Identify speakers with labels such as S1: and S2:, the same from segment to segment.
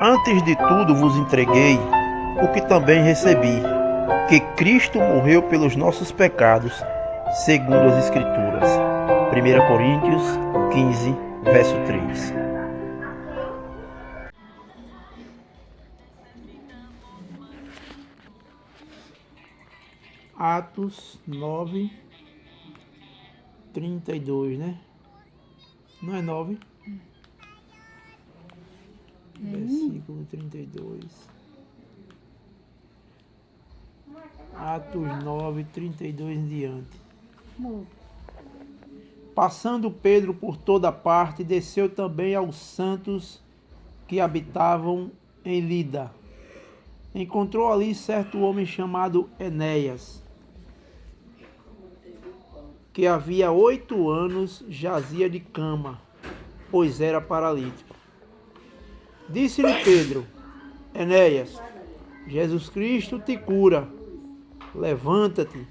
S1: Antes de tudo vos entreguei o que também recebi, que Cristo morreu pelos nossos pecados, segundo as Escrituras. 1 Coríntios 15, verso 3. Atos 9, 32, né? Não é 9? Versículo 32. Atos 9, 32 em diante. Passando Pedro por toda parte, desceu também aos santos que habitavam em Lida. Encontrou ali certo homem chamado Enéas, que havia 8 anos jazia de cama, pois era paralítico. Disse-lhe Pedro: Enéas, Jesus Cristo te cura. Levanta-te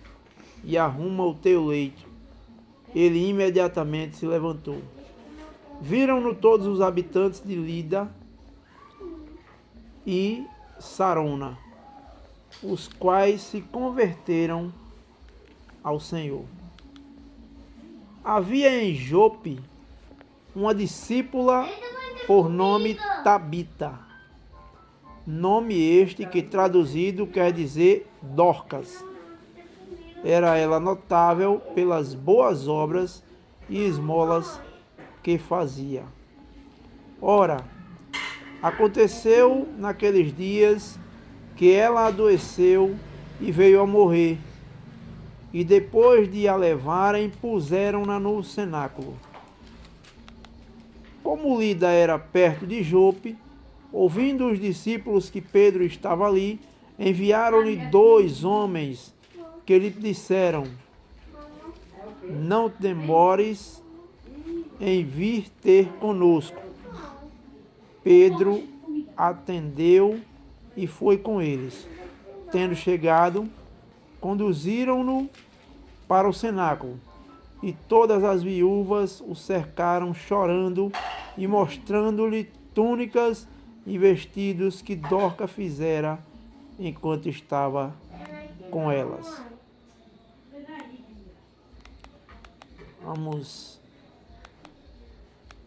S1: e arruma o teu leito. Ele imediatamente se levantou. Viram-no todos os habitantes de Lida e Sarona, os quais se converteram ao Senhor. Havia em Jope uma discípula por nome Tabita, nome este que traduzido quer dizer Dorcas. Era ela notável pelas boas obras e esmolas que fazia. Ora, aconteceu naqueles dias que ela adoeceu e veio a morrer. E depois de a levarem, puseram-na no cenáculo. Como Lida era perto de Jope, ouvindo os discípulos que Pedro estava ali, enviaram-lhe 2 homens que lhe disseram: não demores em vir ter conosco. Pedro atendeu e foi com eles. Tendo chegado, conduziram-no para o cenáculo, e todas as viúvas o cercaram chorando e mostrando-lhe túnicas e vestidos que Dorca fizera enquanto estava com elas. Vamos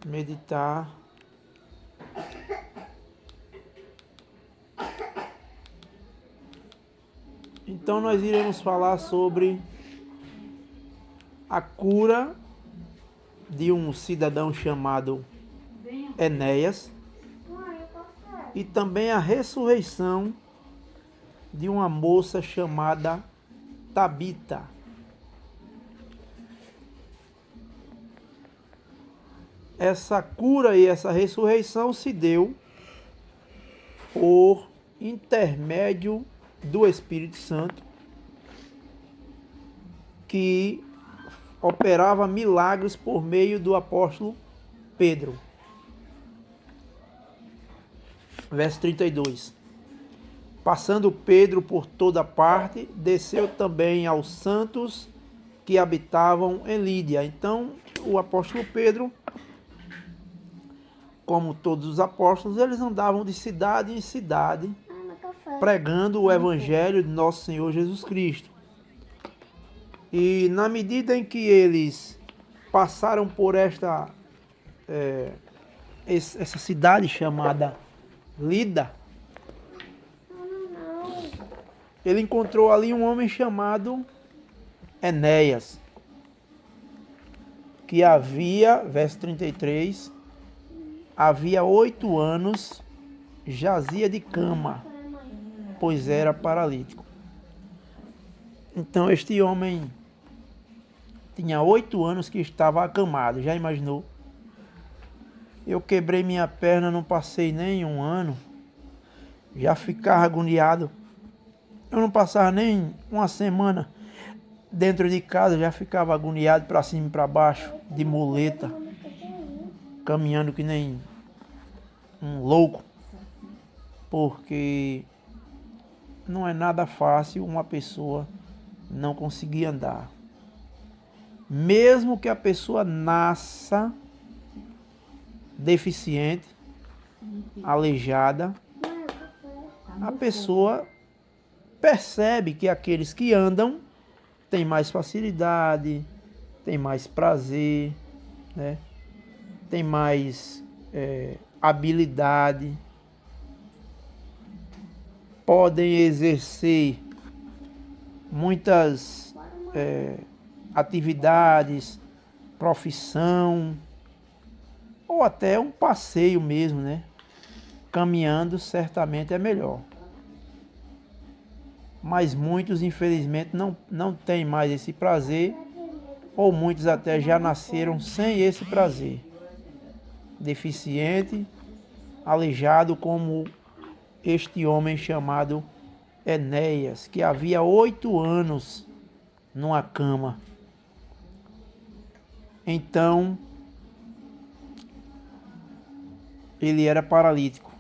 S1: meditar. Então nós iremos falar sobre a cura de um cidadão chamado Enéas e também a ressurreição de uma moça chamada Tabita. Essa cura e essa ressurreição se deu por intermédio do Espírito Santo, que operava milagres por meio do apóstolo Pedro. Verso 32. Passando Pedro por toda parte, desceu também aos santos que habitavam em Lídia. Então, o apóstolo Pedro, como todos os apóstolos, eles andavam de cidade em cidade, pregando o evangelho de nosso Senhor Jesus Cristo. E na medida em que eles passaram por essa cidade chamada Lida, ele encontrou ali um homem chamado Enéas, que havia, verso 33, havia 8 anos jazia de cama, pois era paralítico. Então este homem tinha 8 anos que estava acamado. Já imaginou? Eu quebrei minha perna, não passei nem 1 ano, já ficava agoniado. Eu não passava nem uma semana dentro de casa, já ficava agoniado para cima e para baixo, de muleta, caminhando que nem um louco, porque não é nada fácil uma pessoa não conseguir andar. Mesmo que a pessoa nasça deficiente, aleijada, a pessoa percebe que aqueles que andam têm mais facilidade, têm mais prazer, né? Têm mais habilidade, podem exercer muitas atividades, profissão, ou até um passeio mesmo, né? Caminhando certamente é melhor. Mas muitos, infelizmente, não têm mais esse prazer, ou muitos até já nasceram sem esse prazer. Deficiente, aleijado, como este homem chamado Enéas, que havia 8 anos numa cama. Então, ele era paralítico.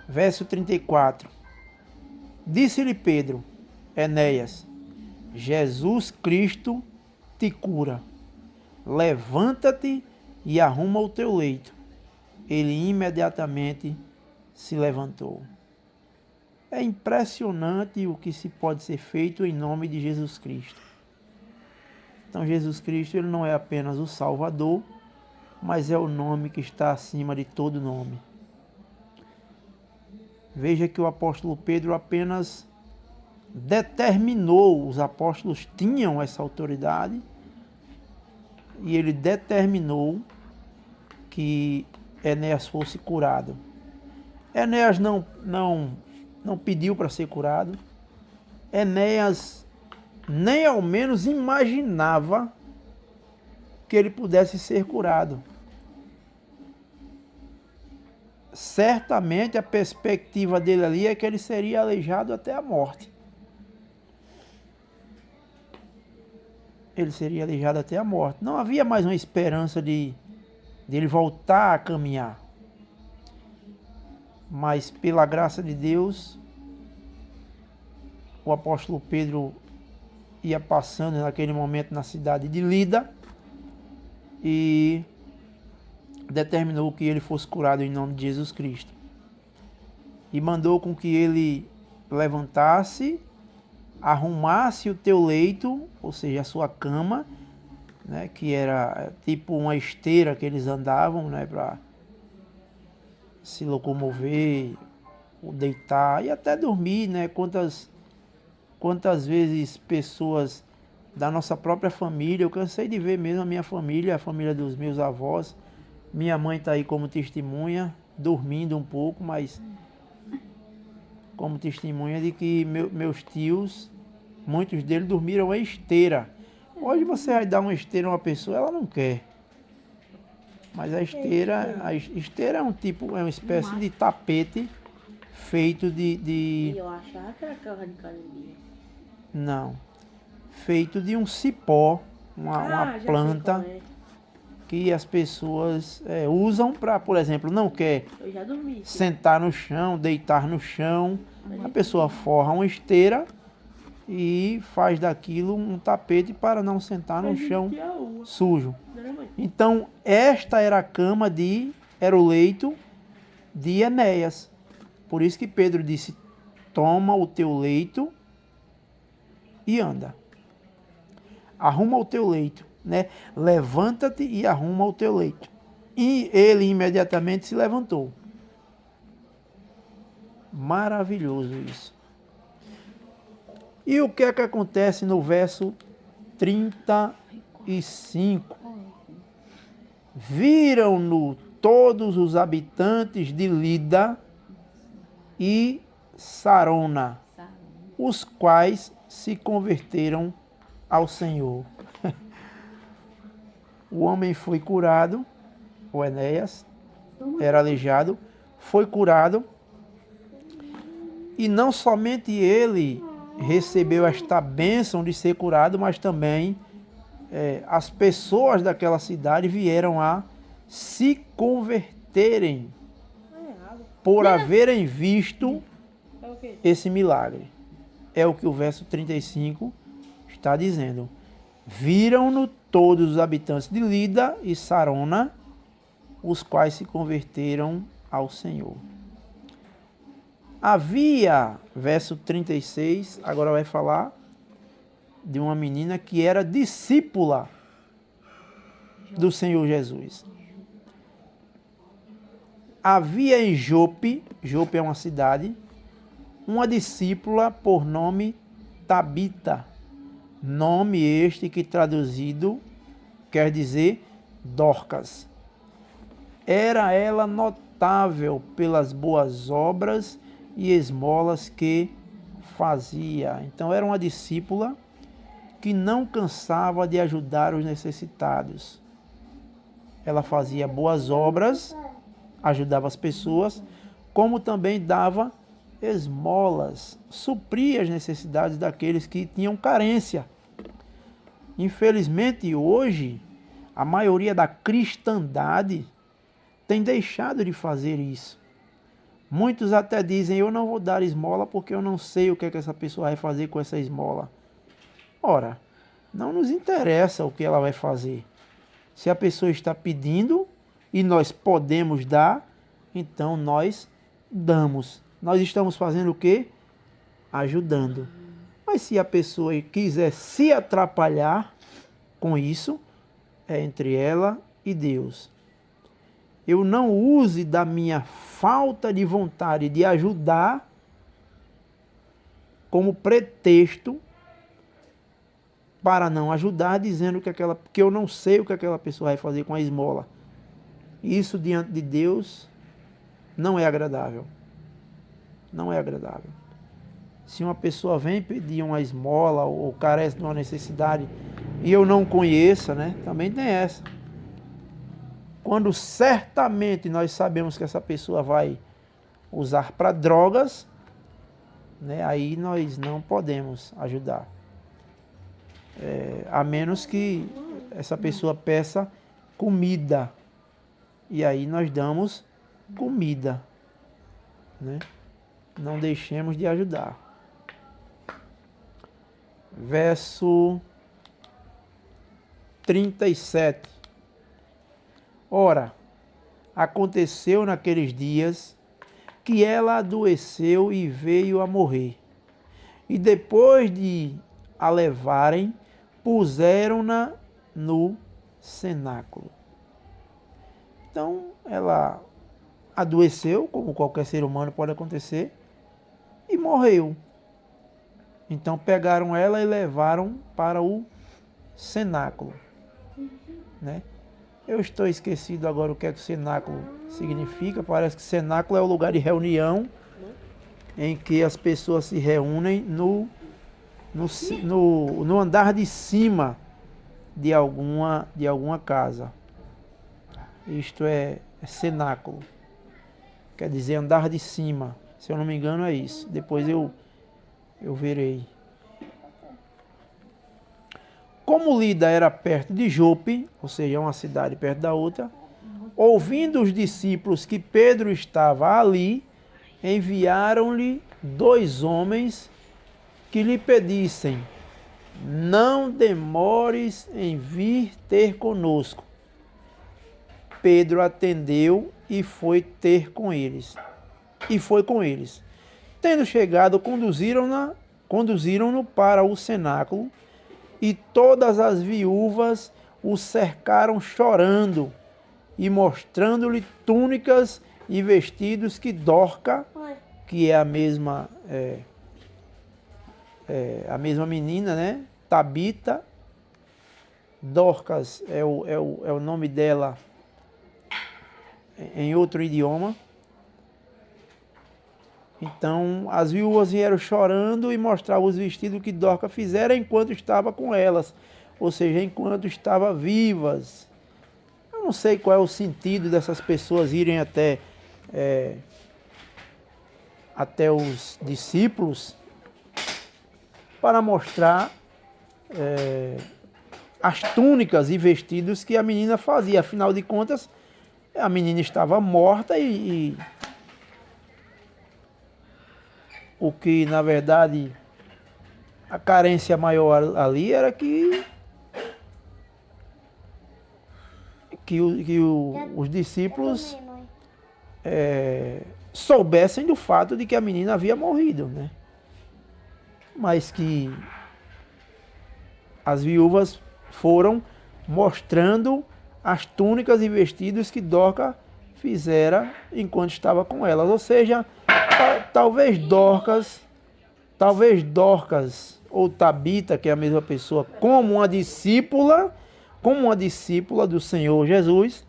S1: Verso 34. Disse-lhe Pedro, Enéas, Jesus Cristo te cura. Levanta-te e arruma o teu leito. Ele imediatamente se levantou. É impressionante o que se pode ser feito em nome de Jesus Cristo. Então Jesus Cristo, ele não é apenas o Salvador, mas é o nome que está acima de todo nome. Veja que o apóstolo Pedro apenas determinou, os apóstolos tinham essa autoridade, e ele determinou que Enéas fosse curado. Enéas não pediu para ser curado. Enéas nem ao menos imaginava que ele pudesse ser curado. Certamente a perspectiva dele ali é que ele seria aleijado até a morte. Ele seria aleijado até a morte. Não havia mais uma esperança de ele voltar a caminhar. Mas pela graça de Deus, o apóstolo Pedro ia passando naquele momento na cidade de Lida e determinou que ele fosse curado em nome de Jesus Cristo. E mandou com que ele levantasse, arrumasse o teu leito, ou seja, a sua cama, né, que era tipo uma esteira que eles andavam, né, para se locomover, ou deitar e até dormir, né? Quantas vezes pessoas da nossa própria família, eu cansei de ver mesmo a minha família, a família dos meus avós, minha mãe está aí como testemunha, dormindo um pouco, mas como testemunha de que meus tios, muitos deles dormiram em esteira. Hoje você vai dar uma esteira a uma pessoa, ela não quer. Mas a esteira é uma espécie de tapete feito de...
S2: Eu achava que era carro de academia.
S1: Não. Feito de um cipó, uma planta que as pessoas usam para, por exemplo, não quer sentar no chão, deitar no chão. A pessoa forra uma esteira e faz daquilo um tapete para não sentar no chão sujo. Então, esta era a cama era o leito de Enéas. Por isso que Pedro disse, toma o teu leito e anda. Arruma o teu leito, né? Levanta-te e arruma o teu leito. E ele imediatamente se levantou. Maravilhoso isso. E o que é que acontece no verso 35? Viram-no todos os habitantes de Lida e Sarona, os quais se converteram ao Senhor. O homem foi curado, o Enéas era aleijado, foi curado, e não somente ele recebeu esta bênção de ser curado, mas também as pessoas daquela cidade vieram a se converterem por haverem visto esse milagre. É o que o verso 35 está dizendo. Viram-no todos os habitantes de Lida e Sarona, os quais se converteram ao Senhor. Havia, verso 36, agora vai falar de uma menina que era discípula do Senhor Jesus. Havia em Jope, Jope é uma cidade, uma discípula por nome Tabita, nome este que traduzido quer dizer Dorcas. Era ela notável pelas boas obras e esmolas que fazia. Então era uma discípula que não cansava de ajudar os necessitados. Ela fazia boas obras, ajudava as pessoas, como também dava esmolas, supria as necessidades daqueles que tinham carência. Infelizmente, hoje, a maioria da cristandade tem deixado de fazer isso. Muitos até dizem, eu não vou dar esmola porque eu não sei o que é que essa pessoa vai fazer com essa esmola. Ora, não nos interessa o que ela vai fazer. Se a pessoa está pedindo e nós podemos dar, então nós damos. Nós estamos fazendo o quê? Ajudando. Mas se a pessoa quiser se atrapalhar com isso, é entre ela e Deus. Eu não use da minha falta de vontade de ajudar como pretexto para não ajudar, dizendo que eu não sei o que aquela pessoa vai fazer com a esmola. Isso diante de Deus não é agradável. Não é agradável. Se uma pessoa vem pedir uma esmola ou carece de uma necessidade e eu não conheça, né? Também tem essa. Quando certamente nós sabemos que essa pessoa vai usar para drogas, né? Aí nós não podemos ajudar. A menos que essa pessoa peça comida. E aí nós damos comida, né? Não deixemos de ajudar. Verso 37. Ora, aconteceu naqueles dias que ela adoeceu e veio a morrer. E depois de a levarem, puseram-na no cenáculo. Então, ela adoeceu, como qualquer ser humano pode acontecer, e morreu. Então pegaram ela e levaram para o cenáculo, né? Eu estou esquecido agora o que é que o cenáculo significa. Parece que cenáculo é o lugar de reunião em que as pessoas se reúnem no andar de cima de alguma casa. Isto é cenáculo. Quer dizer andar de cima. Se eu não me engano é isso. Depois eu verei. Como Lida era perto de Jope, ou seja, uma cidade perto da outra, ouvindo os discípulos que Pedro estava ali, enviaram-lhe 2 homens que lhe pedissem: não demores em vir ter conosco. Pedro atendeu e foi ter com eles. Tendo chegado, conduziram-no para o cenáculo, e todas as viúvas o cercaram chorando e mostrando-lhe túnicas e vestidos que Dorca, que é a mesma menina, né? Tabita, Dorcas é o nome dela em outro idioma. Então as viúvas vieram chorando e mostravam os vestidos que Dorca fizera enquanto estava com elas, ou seja, enquanto estava vivas. Eu não sei qual é o sentido dessas pessoas irem até os discípulos para mostrar as túnicas e vestidos que a menina fazia. Afinal de contas, a menina estava morta e o que, na verdade, a carência maior ali era que os discípulos soubessem do fato de que a menina havia morrido, né? Mas que as viúvas foram mostrando as túnicas e vestidos que Dorcas fizera enquanto estava com elas. Ou seja, talvez Dorcas ou Tabita, que é a mesma pessoa, como uma discípula do Senhor Jesus,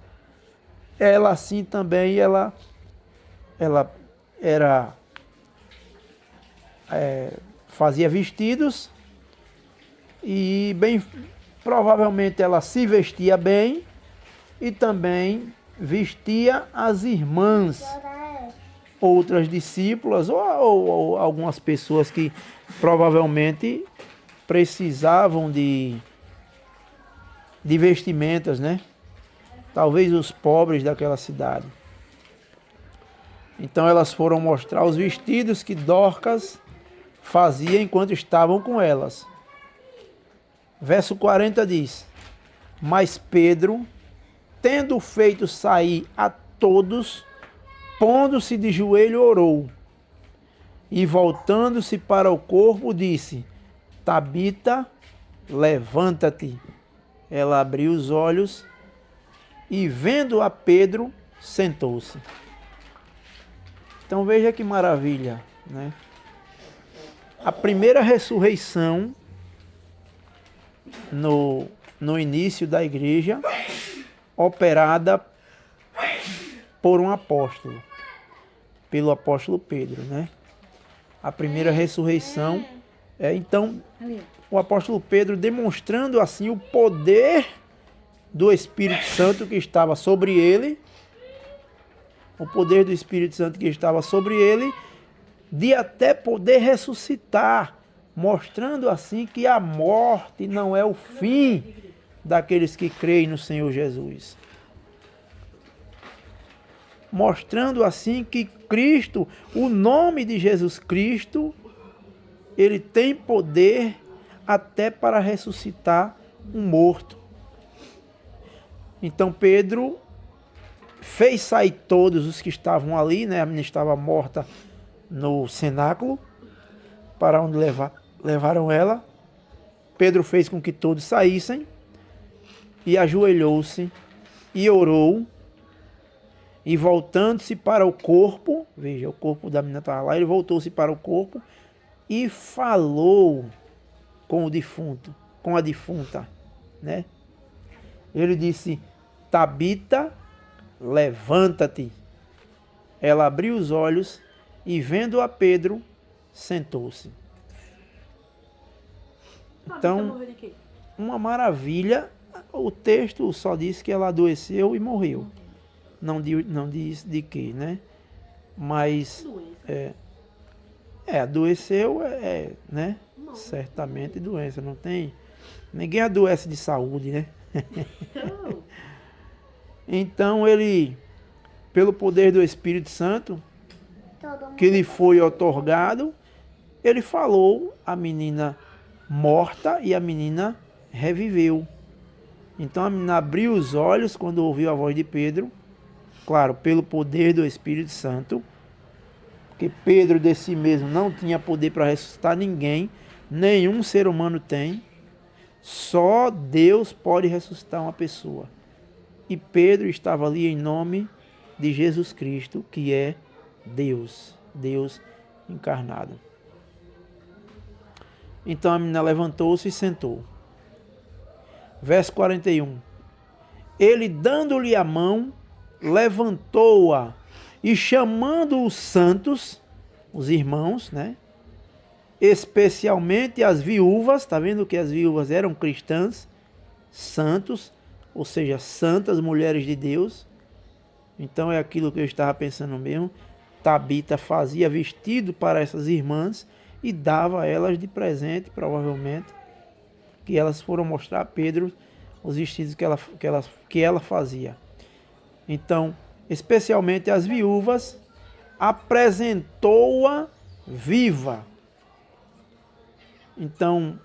S1: ela assim também, ela era fazia vestidos e bem provavelmente ela se vestia bem e também vestia as irmãs, outras discípulas ou algumas pessoas que provavelmente precisavam de vestimentas, né? Talvez os pobres daquela cidade. Então elas foram mostrar os vestidos que Dorcas fazia enquanto estavam com elas. Verso 40 diz: Mas Pedro, tendo feito sair a todos, pondo-se de joelho, orou. E voltando-se para o corpo, disse: Tabita, levanta-te. Ela abriu os olhos e, vendo a Pedro, sentou-se. Então veja que maravilha, né? A primeira ressurreição no início da igreja, operada por um apóstolo, pelo apóstolo Pedro, né? A primeira ressurreição, então, o apóstolo Pedro demonstrando assim o poder do Espírito Santo que estava sobre ele, de até poder ressuscitar, mostrando assim que a morte não é o fim daqueles que creem no Senhor Jesus. Mostrando assim que Cristo, o nome de Jesus Cristo, ele tem poder até para ressuscitar um morto. Então Pedro fez sair todos os que estavam ali, né? A menina estava morta no cenáculo, para onde levaram ela. Pedro fez com que todos saíssem e ajoelhou-se e orou. E voltando-se para o corpo, veja, o corpo da menina estava lá, ele voltou-se para o corpo e falou com o defunto, com a defunta, né? Ele disse: Tabita, levanta-te. Ela abriu os olhos e, vendo a Pedro, sentou-se. Então, uma maravilha. O texto só diz que ela adoeceu e morreu. Não diz de quê, né? Mas adoeceu, né? Certamente doença. Não tem. Ninguém adoece de saúde, né? Então ele, pelo poder do Espírito Santo que lhe foi otorgado, ele falou, a menina morta e a menina reviveu. Então a menina abriu os olhos quando ouviu a voz de Pedro, claro, pelo poder do Espírito Santo, porque Pedro de si mesmo não tinha poder para ressuscitar ninguém, nenhum ser humano tem, só Deus pode ressuscitar uma pessoa. E Pedro estava ali em nome de Jesus Cristo, que é Deus encarnado. Então a menina levantou-se e sentou. Verso 41. Ele, dando-lhe a mão, levantou-a e, chamando os santos, os irmãos, né? Especialmente as viúvas, está vendo que as viúvas eram cristãs, santos, ou seja, santas mulheres de Deus. Então é aquilo que eu estava pensando mesmo. Tabita fazia vestido para essas irmãs e dava a elas de presente, provavelmente, que elas foram mostrar a Pedro os vestidos que ela fazia. Então, especialmente as viúvas, apresentou-a viva. Então,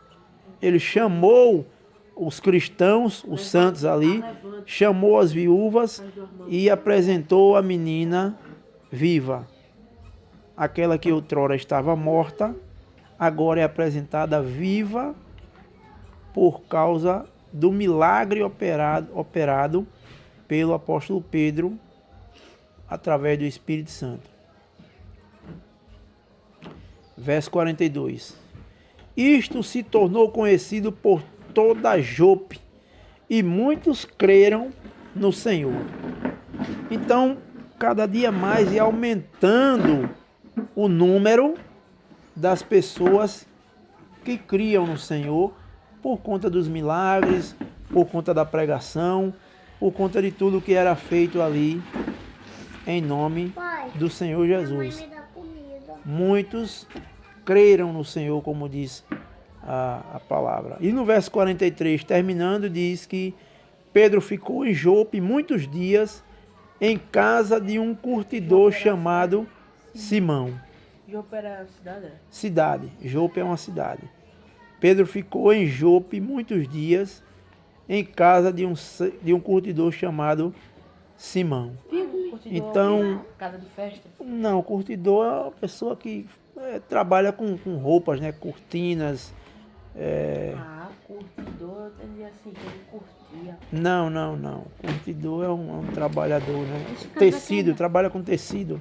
S1: ele chamou os cristãos, os santos ali, chamou as viúvas e apresentou a menina viva. Aquela que outrora estava morta, agora é apresentada viva por causa do milagre operado pelo apóstolo Pedro através do Espírito Santo. Verso 42. Isto se tornou conhecido por toda Jope, e muitos creram no Senhor. Então, cada dia mais ia aumentando o número das pessoas que criam no Senhor por conta dos milagres, por conta da pregação, por conta de tudo que era feito ali em nome do Senhor Jesus. Muitos creram no Senhor, como diz a palavra. E no verso 43, terminando, diz que Pedro ficou em Jope muitos dias em casa de um curtidor chamado Simão.
S2: Jope era cidade?
S1: Cidade. Jope é uma cidade. Pedro ficou em Jope muitos dias em casa de um curtidor chamado Simão. Então,
S2: casa de festa?
S1: Não, curtidor é uma pessoa que trabalha com roupas, né? Cortinas.
S2: Curtidor, eu entendi assim, que ele curtia.
S1: Não. Curtidor é um trabalhador, né? Tecido, trabalha com tecido.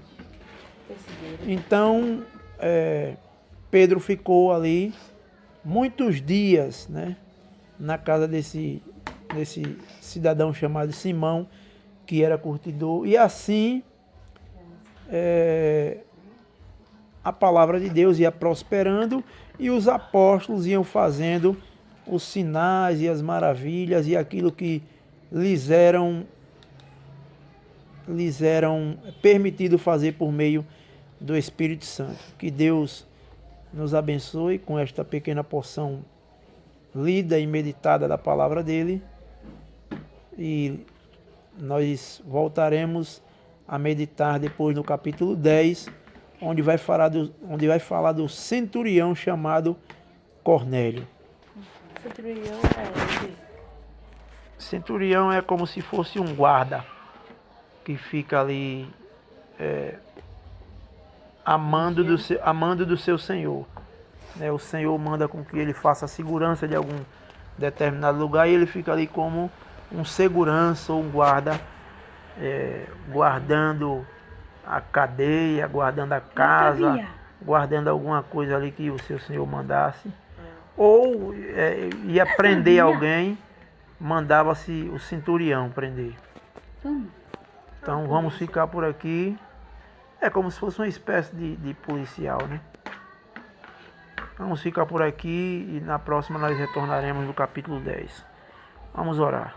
S1: Então, Pedro ficou ali muitos dias, né? Na casa desse cidadão chamado Simão, que era curtidor. E assim, a palavra de Deus ia prosperando e os apóstolos iam fazendo os sinais e as maravilhas e aquilo que lhes eram permitido fazer por meio do Espírito Santo. Que Deus nos abençoe com esta pequena porção lida e meditada da palavra dele, e nós voltaremos a meditar depois no capítulo 10, onde vai falar do centurião chamado Cornélio. Centurião é como se fosse um guarda que fica ali amando do seu senhor. O Senhor manda com que ele faça a segurança de algum determinado lugar e ele fica ali como um segurança ou um guarda, guardando a cadeia, guardando a casa, guardando alguma coisa ali que o seu senhor mandasse. Ou ia prender alguém, mandava-se o centurião prender. Então vamos ficar por aqui. É como se fosse uma espécie de policial, né? Vamos ficar por aqui e na próxima nós retornaremos no capítulo 10. Vamos orar.